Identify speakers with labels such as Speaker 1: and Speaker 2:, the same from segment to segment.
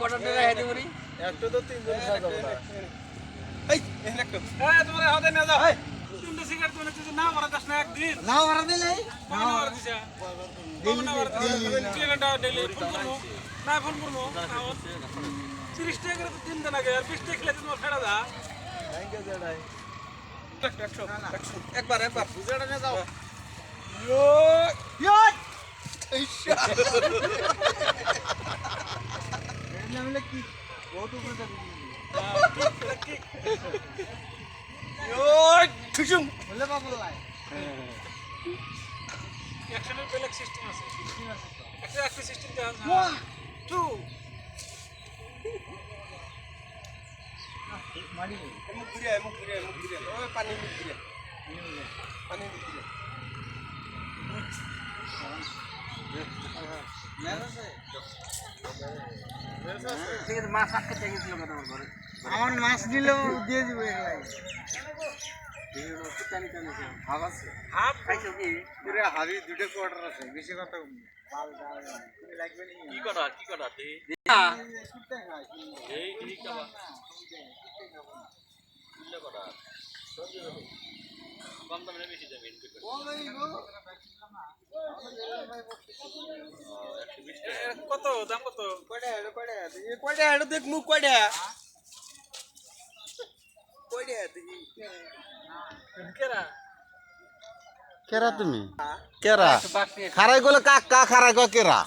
Speaker 1: কটা টাকা হেঁটে মরি
Speaker 2: একটু তো তিনজন সাজাবো না
Speaker 3: এই একটু হ্যাঁ তোমার হাতে নিয়ে যাও তিনটে সিগারেট তুমি তুই না মারা দাস না একদিন
Speaker 1: না ভাড়া দিলে
Speaker 3: না মারা দিছা না মারা দিছা ডেলি ফোন করবো না ফোন করবো 30 টাকা করে তো তিন দিন আগে আর 20 টাকা খেলে তোমার ফেরা দা
Speaker 2: থ্যাংক ইউ জেডাই
Speaker 3: একবার বুঝাটা নিয়ে যাও
Speaker 1: কি বহুত উপরে বলে বাবু লাই
Speaker 3: অ্যাকশনের বেলেগ সিস্টেম আছে একটা সিস্টেম দেওয়া আছে 2
Speaker 1: মারি
Speaker 3: মুখ ঘুরে ওই পানি মুখ ঘুরে পানি মুখ ঘুরে
Speaker 1: ঠিক আছে মাছ আটকে গেছিল কত করে আমার মাছ দিলেও দিয়ে দিব এগুলাই হাফ আছে
Speaker 3: হাফ
Speaker 1: খাইছো কি পুরো হাবি দুটো কোয়ার্টার আছে বেশি কথা লাগবে নি
Speaker 4: কি কটা তুই এই কি খাবা কিলো কটা কম দামে বেশি দামে ইনপুট
Speaker 3: কত দাম কত
Speaker 2: কয়টা হেঁটে দেখ মুখ কয়টা দেখি
Speaker 3: কেরা
Speaker 5: কেরা তুমি কেরা খারাই গলে কাকা খারাই গো কেরা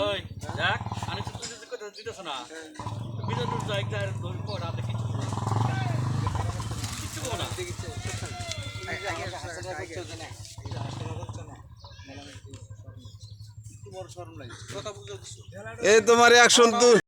Speaker 4: ওই দেখ আমি তো তুই কথা দিতেছ না বিজন তো একটা ধরে পড় আপনি কিছু না
Speaker 2: কথা বুঝে
Speaker 5: এই তোমার অ্যাকশন তো